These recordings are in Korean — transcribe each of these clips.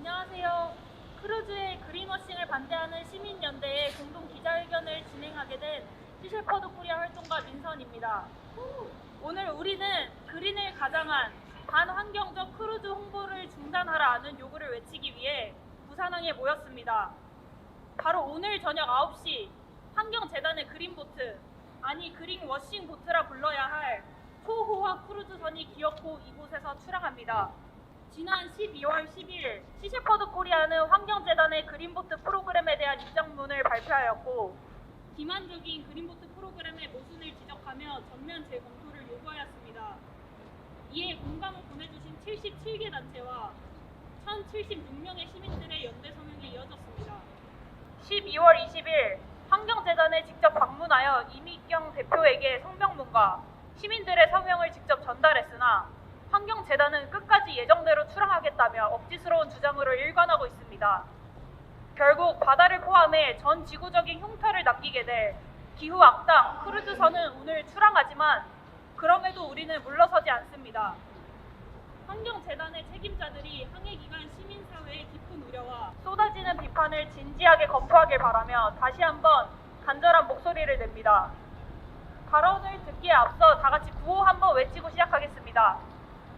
안녕하세요. 크루즈의 그린워싱을 반대하는 시민연대의 공동 기자회견을 진행하게 된 시셰퍼드 코리아 활동가 민선입니다. 오늘 우리는 그린을 가장한 반환경적 크루즈 홍보를 중단하라는 요구를 외치기 위해 부산항에 모였습니다. 바로 오늘 저녁 9시 환경재단의 그린보트, 아니 그린워싱 보트라 불러야 할 초호화 크루즈선이 기어코 이곳에서 출항합니다. 지난 12월 10일 시셰퍼드 코리아는 환경재단의 그린보트 프로그램에 대한 입장문을 발표하였고, 기만적인 그린보트 프로그램의 모순을 지적하며 전면 재검토를 요구하였습니다. 이에 공감을 보내주신 77개 단체와 1,076명의 시민들의 연대 서명이 이어졌습니다. 12월 20일 환경재단에 직접 방문하여 이미경 대표에게 성명문과 시민들의 서명을 직접 전달했으나 환경재단은 끝까지 예정대로 출항하겠다며 억지스러운 주장으로 일관하고 있습니다. 결국 바다를 포함해 전 지구적인 흉터를 남기게 될 기후 악당 크루즈선은 오늘 출항하지만 그럼에도 우리는 물러서지 않습니다. 환경재단의 책임자들이 항해기간 시민사회의 깊은 우려와 쏟아지는 비판을 진지하게 검토하길 바라며 다시 한번 간절한 목소리를 냅니다. 발언을 듣기에 앞서 다 같이 구호 한번 외치고 시작하겠습니다.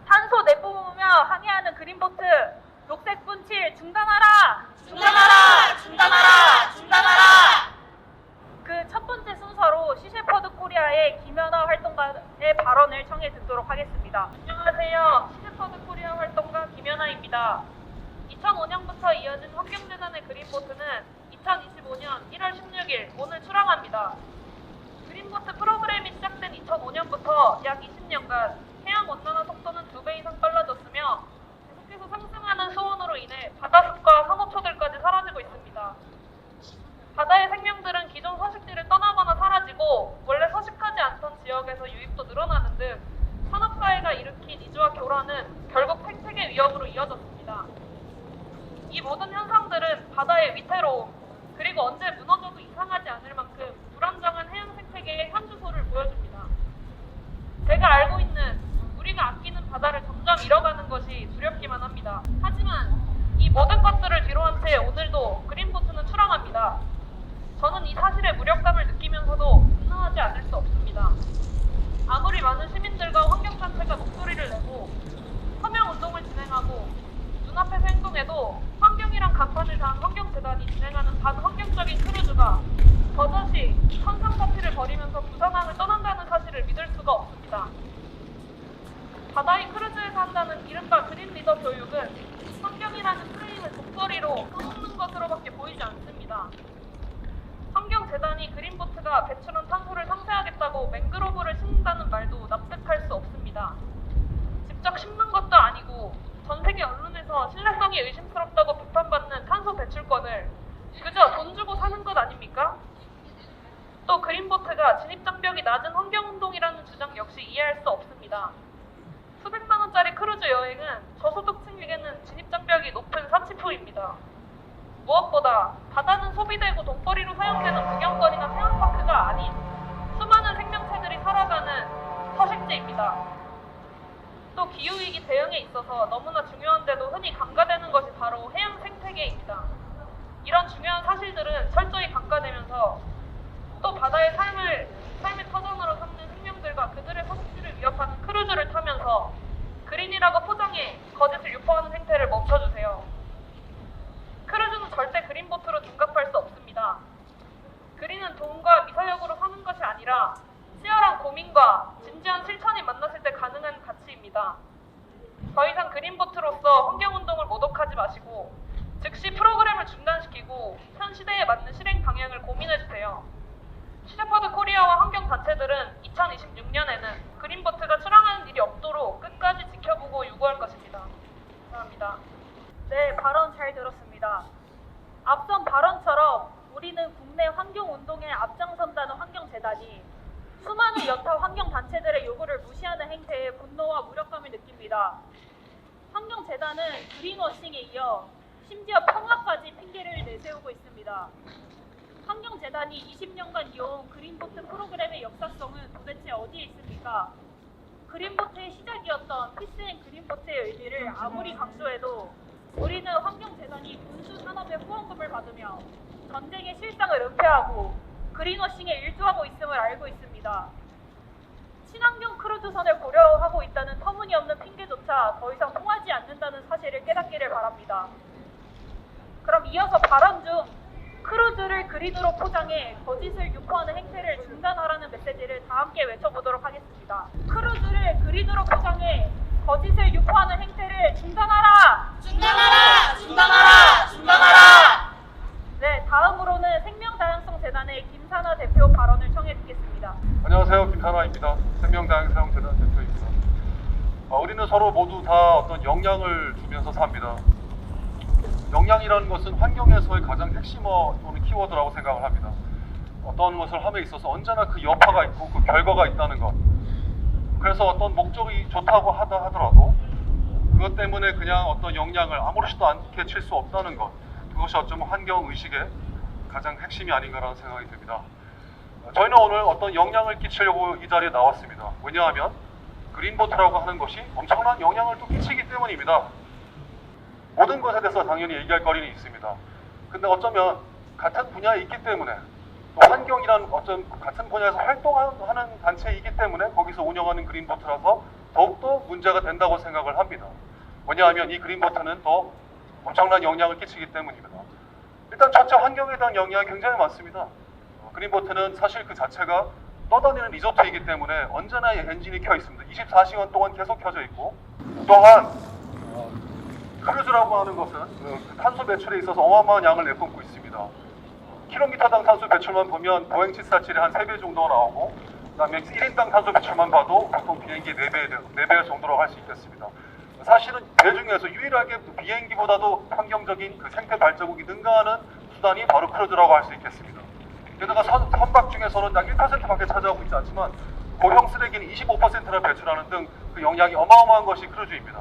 탄소 내뿜으며 항해하는 그린보트, 녹색 분칠 중단하라! 중단하라! 중단하라! 중단하라! 그 첫 번째 순서로 시셰퍼드 코리아의 김연아 활동가의 발언을 청해 듣도록 하겠습니다. 안녕하세요. 시셰퍼드 코리아 활동가 김연아입니다. 2005년부터 이어진 환경재단의 그린보트는 2025년 1월 16일 오늘 출항합니다. 그린보트 프로그램이 시작된 2005년부터 약 20년간 해양 온난화 속도는 2배 이상 빨라졌으며 계속해서 상승하는 수온으로 인해 바다숲과 상호초들까지 사라지고 있습니다. 바다의 생명들은 기존 서식지를 떠나거나 사라지고 원래 서식하지 않던 지역에서 유입도 늘어나는 등 산업사회가 일으킨 이주와 교란은 결국 생태계 위협으로 이어졌습니다. 이 모든 현상들은 바다의 위태로움, 그리고 언제 무너져도 이상하지 않을 만큼 불안정한 해양 생태계의 현주소를 보여줍니다. 제가 알고 있는 우리가 아끼는 바다를 점점 잃어가는 것이 두렵기만 합니다. 하지만 이 모든 것들을 뒤로한 채 오늘도 그린보트는 출항합니다. 저는 이 사실에 무력감을 느끼면서도 분노하지 않을 수 없습니다. 아무리 많은 시민들과 환경단체가 목소리를 내고 서명운동을 진행하고 눈앞에서 행동해도 환경이란 간판을 단 환경재단이 진행하는 반환경적인 크루즈가 버젓이 천상파티를 벌이면서 부산항을 떠난다는 사실을 믿을 수가 없습니다. 바다의 크루즈에서 한다는 이른바 그린리더 교육은 환경이라는 프레임을 독거리로 써먹는 것으로밖에 보이지 않습니다. 환경재단이 그린보트가 배출한 탄소를 상쇄하겠다고 맹그로브를 심는다는 말도 납득할 수 없습니다. 직접 심는 것도 아니고 전 세계 언론에서 신뢰성이 의심스럽다고 비판받는 탄소 배출권을 그저 돈 주고 사는 것 아닙니까? 또 그린보트가 진입장벽이 낮은 환경운동이라는 주장 역시 이해할 수 없습니다. 수백만 원짜리 크루즈 여행은 저소득층에게는 진입장벽이 높은 사치품입니다. 무엇보다 바다는 소비되고 돈벌이로 사용되는 구경거리나 테마파크가 아닌 수많은 생명체들이 살아가는 서식지입니다. 또 기후위기 대응에 있어서 너무나 중요한데도 흔히 간과되는 것이 바로 해양 생태계입니다. 이런 중요한 사실들은 철저히 간과되면서 또 바다의 삶의 터전으로 삼는 생명들과 그들의 서식지를 위협하는 크루즈를 타면서 그린이라고 포장해 거짓을 유포하는 행태를 멈춰주세요. 크루즈는 절대 그린보트로 둔갑할 수 없습니다. 그린은 돈과 미사역으로 사는 것이 아니라 치열한 고민과 진지한 실천이 만났을 때 가능한 가치입니다. 더 이상 그린보트로서 환경운동을 모독하지 마시고 즉시 프로그램을 중단시키고 현 시대에 맞는 실행 방향을 고민해주세요. 시셰퍼드 코리아와 환경단체들은 2026년에는 그린보트가 출항하는 일이 없도록 끝까지 지켜보고 요구할 것입니다. 감사합니다. 네, 발언 잘 들었습니다. 앞선 발언처럼 우리는 국내 환경운동에 앞장선다는 환경재단이 수많은 여타 환경단체들의 요구를 무시하는 행태에 분노와 무력감을 느낍니다. 환경재단은 그린워싱에 이어 심지어 평화까지 핑계를 내세우고 있습니다. 환경재단이 20년간 이어온 그린보트 프로그램의 역사성은 도대체 어디에 있습니까? 그린보트의 시작이었던 피스앤 그린보트의 의미를 아무리 강조해도 우리는 환경재단 여전히 군수 산업의 후원금을 받으며 전쟁의 실상을 은폐하고 그린워싱에 일조하고 있음을 알고 있습니다. 친환경 크루즈선을 고려하고 있다는 터무니없는 핑계조차 더 이상 통하지 않는다는 사실을 깨닫기를 바랍니다. 그럼 이어서 발언 중 크루즈를 그린으로 포장해 거짓을 유포하는 행태를 중단하라는 메시지를 다 함께 외쳐보도록 하겠습니다. 크루즈를 그린으로 포장해 거짓을 유포하는 행태를 중단하라! 중단하라! 중단하라! 중단하라! 네, 다음으로는 생명다양성재단의 김사나 대표 발언을 청해 듣겠습니다. 안녕하세요. 김사나입니다. 생명다양성재단 대표입니다. 우리는 서로 모두 다 어떤 영향을 주면서 삽니다. 영향이라는 것은 환경에서의 가장 핵심어 또는 키워드라고 생각을 합니다. 어떤 것을 함에 있어서 언제나 그 여파가 있고 그 결과가 있다는 것. 그래서 어떤 목적이 좋다고 하더라도 그것 때문에 그냥 어떤 영향을 아무렇지도 않게 칠 수 없다는 것. 그것이 어쩌면 환경의식의 가장 핵심이 아닌가라는 생각이 듭니다. 저희는 오늘 어떤 영향을 끼치려고 이 자리에 나왔습니다. 왜냐하면 그린보트라고 하는 것이 엄청난 영향을 또 끼치기 때문입니다. 모든 것에 대해서 당연히 얘기할 거리는 있습니다. 근데 어쩌면 같은 분야에 있기 때문에 또 환경이란 어떤 같은 분야에서 활동하는 단체이기 때문에 거기서 운영하는 그린보트라서 더욱더 문제가 된다고 생각을 합니다. 왜냐하면 이 그린보트는 더 엄청난 영향을 끼치기 때문입니다. 일단 첫째 환경에 대한 영향이 굉장히 많습니다. 그린보트는 사실 그 자체가 떠다니는 리조트이기 때문에 언제나 엔진이 켜 있습니다. 24시간 동안 계속 켜져 있고 또한 크루즈라고 하는 것은 탄소 배출에 있어서 어마어마한 양을 내뿜고 있습니다. 킬로미터당 탄소 배출만 보면 보행 747이 한 3배 정도가 나오고 그다음에 1인당 탄소 배출만 봐도 보통 비행기 4배 정도로 할 수 있겠습니다. 사실은 배 중에서 유일하게 비행기보다도 환경적인 그 생태 발자국이 능가하는 수단이 바로 크루즈라고 할 수 있겠습니다. 게다가 선박 중에서는 약 1%밖에 차지하고 있지 않지만 고형 쓰레기는 25%나 배출하는 등 그 영향이 어마어마한 것이 크루즈입니다.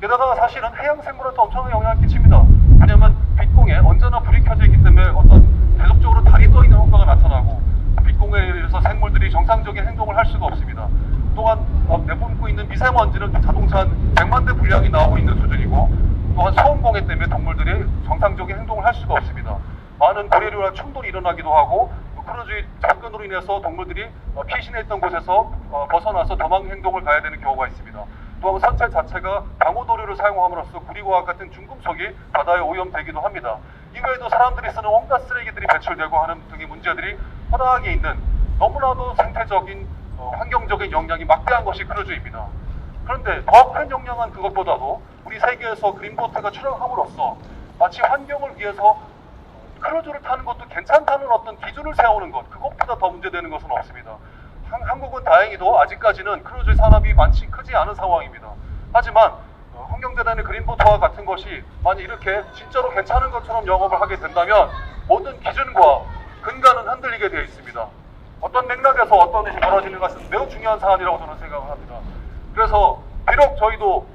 게다가 사실은 해양 생물한테 엄청난 영향을 끼칩니다. 왜냐하면 빛공에 언제나 불이 켜져 있기 때문에 어떤 계속적으로 달이 떠 있는 효과가 나타나고 빛공에 의해서 생물들이 정상적인 행동을 할 수가 없습니다. 또한 내뿜고 있는 미세먼지는 자동차 한 100만 대 분량이 나오고 있는 수준이고 또한 소음공해 때문에 동물들이 정상적인 행동을 할 수가 없습니다. 많은 고래류와 충돌이 일어나기도 하고 크루즈의 접근으로 인해서 동물들이 피신해 있던 곳에서 벗어나서 도망 행동을 가야 되는 경우가 있습니다. 또한 선체 자체가 방호도료를 사용함으로써 구리과학 같은 중금속이 바다에 오염되기도 합니다. 이외에도 사람들이 쓰는 온갖 쓰레기들이 배출되고 하는 등의 문제들이 허다하게 있는 너무나도 생태적인 환경적인 영향이 막대한 것이 크루즈입니다. 그런데 더 큰 영향은 그것보다도 우리 세계에서 그린보트가 출항함으로써 마치 환경을 위해서 크루즈를 타는 것도 괜찮다는 어떤 기준을 세우는 것, 그것보다 더 문제되는 것은 없습니다. 한국은 다행히도 아직까지는 크루즈 산업이 많이 크지 않은 상황입니다. 하지만 환경재단의 그린보트와 같은 것이 만약 이렇게 진짜로 괜찮은 것처럼 영업을 하게 된다면 모든 기준과 근간은 흔들리게 되어 있습니다. 어떤 맥락에서 어떤 일이 벌어지는 것은 매우 중요한 사안이라고 저는 생각을 합니다. 그래서 비록 저희도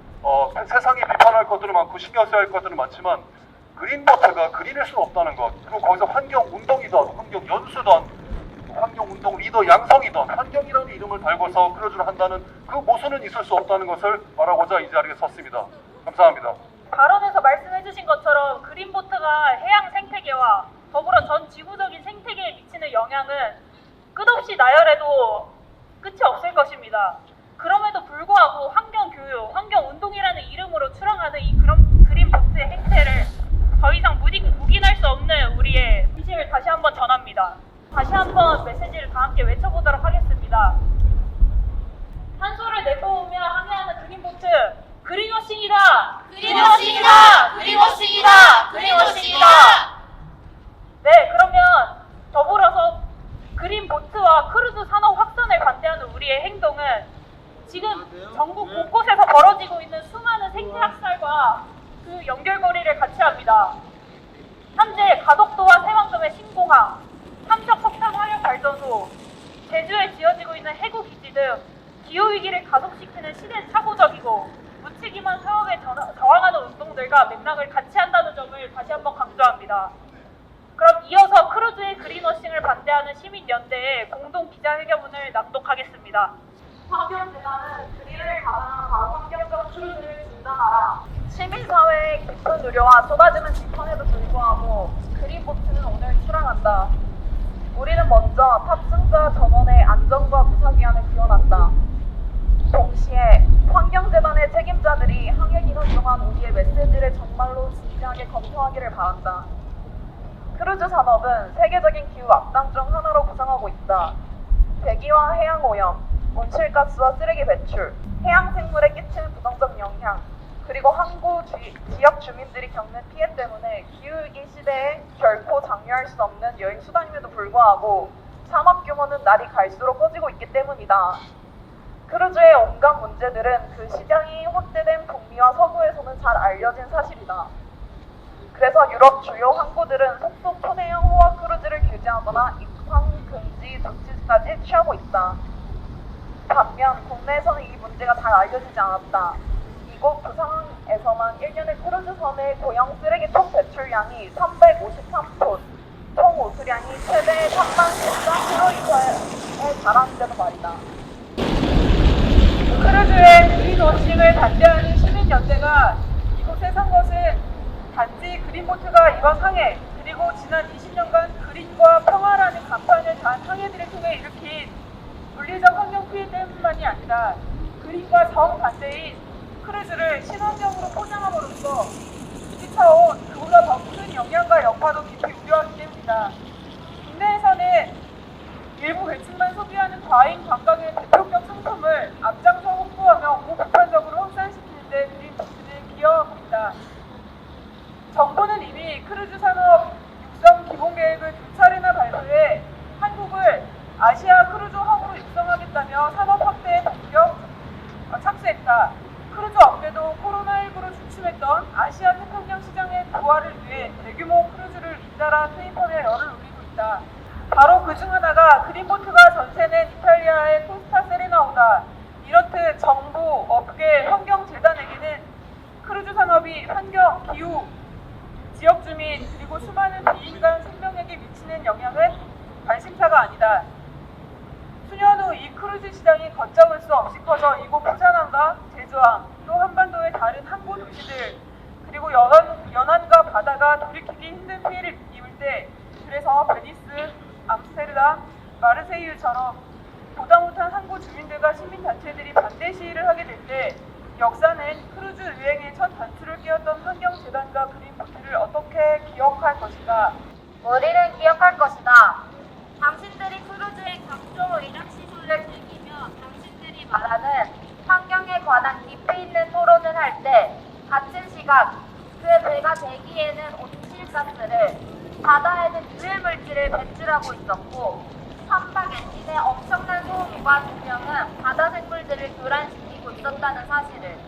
세상에 비판할 것들은 많고 신경 써야 할 것들은 많지만 그린보트가 그린일 수는 없다는 것, 그리고 거기서 환경운동이든 환경연수든 환경운동 리더 양성이든 환경이라는 이름을 달고서 크루즈를 한다는 그 모순은 있을 수 없다는 것을 말하고자 이 자리에 섰습니다. 감사합니다. 발언에서 말씀해주신 것처럼 그린보트가 해양 생태계와 더불어 전 지구적인 생태계에 미치는 영향은 끝없이 나열해도 끝이 없을 것입니다. 그럼에도 불구하고 환경교육, 환경운동이라는 이름으로 출항하는 이 그린보트의 행태를 더 이상 묵인할 수 없는 우리의 진심을 다시 한번 전합니다. 다시 한번 메시지를 다 함께 외쳐보도록 하겠습니다. 탄소를 내뿜으며 항해하는 그린보트, 그린워싱이다! 그린워싱이다! 그린워싱이다! 그린워싱이다! 네, 그러면 더불어서 그린보트와 크루즈 산업 확산을 반대하는 우리의 행동은 지금 전국 곳곳에서 벌어지고 있는 수많은 생태학살과 그 연결고리를 같이 합니다. 현재 가덕도와 새만금의 신공항, 삼척석탄 화력 발전소, 제주에 지어지고 있는 해구기지 등 기후위기를 가속시키는 시대 착오적이고 무책임한 사업에 저항하는 운동들과 맥락을 같이 한다는 점을 다시 한번 강조합니다. 그럼 이어서 크루즈의 그린워싱을 반대하는 시민연대의 공동 기자회견문을 낭독하겠습니다. 환경재단은 그리를 가장한 과환경적 크루즈를 중단하라. 시민사회의 깊은 우려와 쏟아지는 비판에도 불구하고 그린보트는 오늘 출항한다. 우리는 먼저 탑승자 전원의 안전과 무사기한을 기원한다. 동시에 환경재단의 책임자들이 항해 기간 동안 우리의 메시지를 정말로 진지하게 검토하기를 바란다. 크루즈 산업은 세계적인 기후 악당 중 하나로 부상하고 있다. 대기와 해양 오염, 온실가스와 쓰레기 배출, 해양 생물에 끼치는 부정적 영향, 그리고 항구 지역 주민들이 겪는 피해 때문에 기후위기 시대에 결코 장려할 수 없는 여행 수단임에도 불구하고 산업 규모는 날이 갈수록 커지고 있기 때문이다. 크루즈의 온갖 문제들은 그 시장이 확대된 북미와 서부에서는 잘 알려진 사실이다. 그래서 유럽 주요 항구들은 속속 초대형 호화 크루즈를 규제하거나 입항 금지 조치까지 취하고 있다. 반면 국내에서는 이 문제가 잘 알려지지 않았다. 이곳 부산에서만 1년에 크루즈 선의 고형 쓰레기 총 배출량이 353톤, 총 우수량이 최대 3만 13km에 달하는데도 말이다. 크루즈의 그린워싱을 반대하는 시민연대가 이곳에 선 것은 단지 그린보트가 이번 항해, 그리고 지난 20년간 그린과 평화라는 간판을 단 항해들을 통해 일으킨 물리적 환경 피해 때문만이 아니라 그린과 정반대인 크루즈를 친환경으로 포장함으로써 끼쳐온 그보다 더 큰 영향과 여파도 깊이 우려하기 때문이다. 국내에서는 일부 계층만 소비하는 과잉 관광의 대표격 상품을 앞장서 홍보하며 고비판적으로 확산시키는 데 그린보트는 기여하고 있다. 정부는 이미 크루즈 산업 육성 기본계획을 2차례나 발표해 한국을 아시아 크루즈 허브로 육성하겠다며 산업 확대에 본격 착수했다. 크루즈 업계도 코로나19로 주춤했던 아시아 태평양 시장의 부활을 위해 대규모 크루즈를 잇따라 투입하며 열을 올리고 있다. 바로 그중 하나가 그린보트가 전세낸 이탈리아의 코스타 세레나오다. 이렇듯 정부, 업계, 환경재단에게는 크루즈 산업이 환경, 기후, 지역 주민 그리고 수많은 비인간 생명에게 미치는 영향은 관심사가 아니다. 수년 후 이 크루즈 시장이 걷잡을 수 없이 커져 이곳 부산항과 제주항, 또 한반도의 다른 항구 도시들, 그리고 연안과 바다가 돌이키기 힘든 피해를 입을 때, 그래서 베니스, 암스테르담, 마르세유처럼 보다 못한 항구 주민들과 시민단체들이 반대 시위를 하게 될 때 역사는 크루즈 유행의 첫 단추를 끼웠던 환경재단과 그린보트를 어떻게 기억할 것인가? 우리는 기억할 것이다. 당신들이 크루즈의 각종 의력 시설을 즐기며 당신들이 말하는 환경에 관한 깊이 있는 토론을 할 때 같은 시각 그 배가 대기에는 온실가스를, 바다에는 유해물질을 배출하고 있었고 선박 엔진의 엄청난 소음과 조명은 바다 생물들을 교란시키고 있었다는 사실을,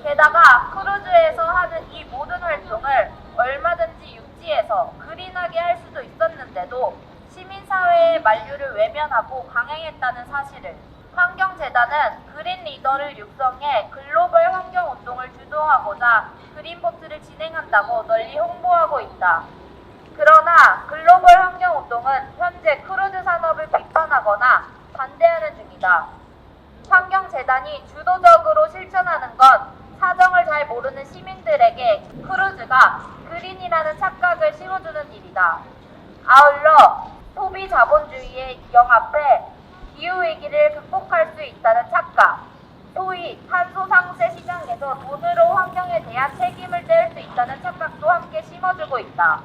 게다가 크루즈에서 하는 이 모든 활동을 얼마든지 육지에서 그린하게 할 수도 있었는데도 시민사회의 만류를 외면하고 강행했다는 사실을, 환경재단은 그린 리더를 육성해 글로벌 환경운동을 주도하고자 그린보트를 진행한다고 널리 홍보하고 있다. 그러나 글로벌 환경운동은 현재 크루즈 산업을 비판하거나 반대하는 중이다. 환경재단이 주도적으로 실천하는 건 사정을 잘 모르는 시민들에게 크루즈가 그린이라는 착각을 심어주는 일이다. 아울러 소비 자본주의에 영합해 기후위기를 극복할 수 있다는 착각, 소위 탄소 상세 시장에서 돈으로 환경에 대한 책임을 떼을 수 있다는 착각도 함께 심어주고 있다.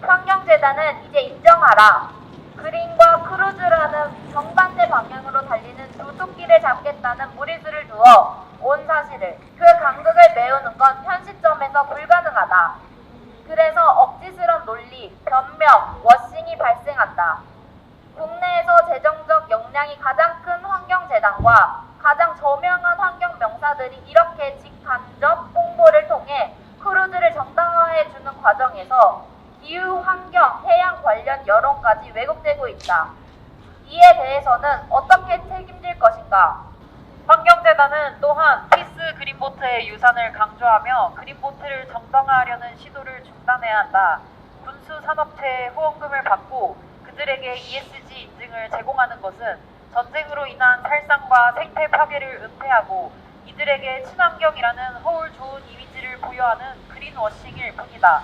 환경재단은 이제 인정하라. 그린과 크루즈라는 정반대 방향으로 달리는 두 토끼를 잡겠다는 무리수를 두어 온 사실을, 그 간극을 메우는 건 현 시점에서 불가능하다. 그래서 억지스런 논리, 변명, 워싱이 발생한다. 국내에서 재정적 역량이 가장 큰 환경재단과 가장 저명한 환경 명사들이 이렇게 직간접 홍보를 통해 크루즈를 정당화해주는 과정에서 기후, 환경, 해양 관련 여론까지 왜곡되고 있다. 이에 대해서는 어떻게 책임질 것인가? 환경재단은 또한 피스 그린보트의 유산을 강조하며 그린보트를 정당화하려는 시도를 중단해야 한다. 군수 산업체의 후원금을 받고 그들에게 ESG 인증을 제공하는 것은 전쟁으로 인한 살상과 생태 파괴를 은폐하고 이들에게 친환경이라는 허울 좋은 이미지를 부여하는 그린워싱일 뿐이다.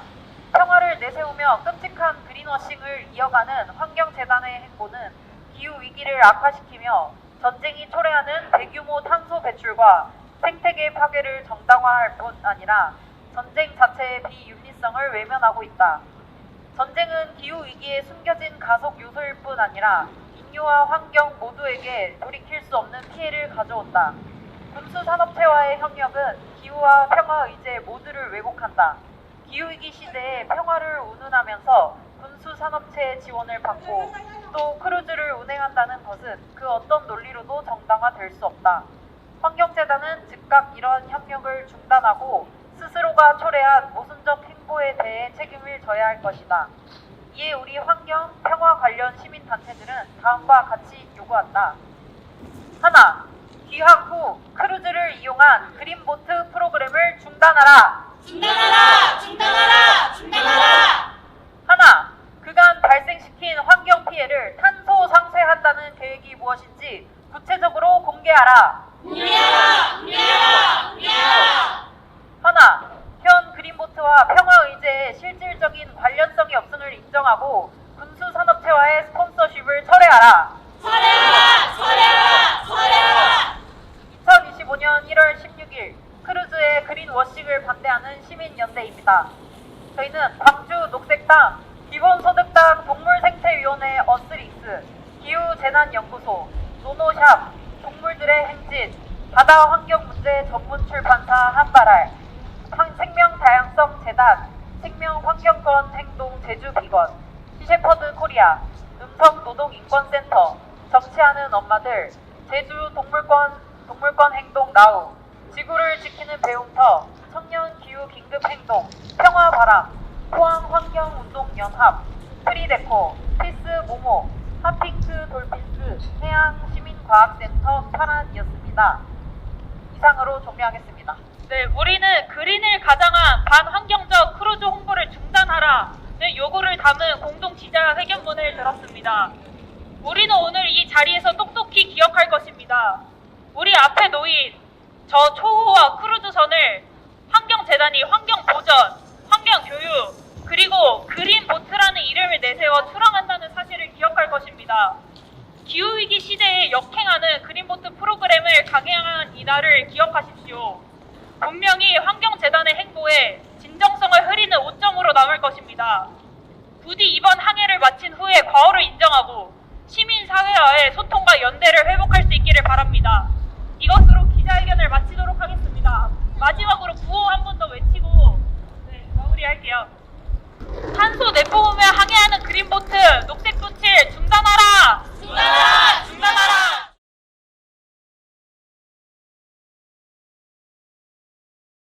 평화를 내세우며 끔찍한 그린워싱을 이어가는 환경재단의 행보는 기후위기를 악화시키며 전쟁이 초래하는 대규모 탄소 배출과 생태계 파괴를 정당화할 뿐 아니라 전쟁 자체의 비윤리성을 외면하고 있다. 전쟁은 기후위기에 숨겨진 가속 요소일 뿐 아니라 인류와 환경 모두에게 돌이킬 수 없는 피해를 가져온다. 군수산업체와의 협력은 기후와 평화 의제 모두를 왜곡한다. 기후위기 시대에 평화를 운운하면서 군수산업체의 지원을 받고 또 크루즈를 운행한다는 것은 그 어떤 논리로도 정당화될 수 없다. 환경재단은 즉각 이러한 협력을 중단하고 스스로가 초래한 모순적 행보에 대해 책임을 져야 할 것이다. 이에 우리 환경, 평화 관련 시민단체들은 다음과 같이 요구한다. 하나, 귀환 후 크루즈를 이용한 그린보트 프로그램을 중단하라. 하나, 그간 발생시킨 환경 피해를 탄소 상쇄한다는 계획이 무엇인지 구체적으로 공개하라. 하나, 현 그린보트와 평화의제의 실질적인 관련성이 없음을 인정하고 군수산업체와의 스폰서십을 철회하라. 2025년 1월 16일 크루즈의 그린워싱을 반대하는 시민연대입니다. 저희는 광주 녹색당, 기본소득당 동물생태위원회 어스릭스, 기후재난연구소, 노노샵, 동물들의 행진, 바다환경문제 전문출판사 한발알, 생명다양성 재단, 생명환경권 행동 제주비건, 시셰퍼드 코리아, 음성노동인권센터, 정치하는 엄마들, 제주동물권 행동 나우, 지구를 지키는 배움터, 청년기후긴급행동, 평화바람, 포항환경운동연합, 프리데코, 피스모모, 핫핑크 돌핀스, 해양시민과학센터 파란이었습니다. 이상으로 종료하겠습니다. 네, 우리는 그린을 가장한 반환경적 크루즈 홍보를 중단하라는 요구를 담은 공동 기자회견문을 들었습니다. 우리는 오늘 이 자리에서 똑똑히 기억할 것입니다. 우리 앞에 놓인 저 초호화 크루즈선을 환경재단이 환경보전, 환경교육, 그리고 그린보트라는 이름을 내세워 출항한다는 사실을 기억할 것입니다. 기후위기 시대에 역행하는 그린보트 프로그램을 강행한 이날을 기억하십시오. 분명히 환경재단의 행보에 진정성을 흐리는 오점으로 남을 것입니다. 부디 이번 항해를 마친 후에 과오를 인정하고 시민사회와의 소통과 연대를 회복할 수 있기를 바랍니다. 이것으로 기자회견을 마치도록 하겠습니다. 마지막으로 구호 한 번 더 외치고 마무리할게요. 탄소 내뿜으면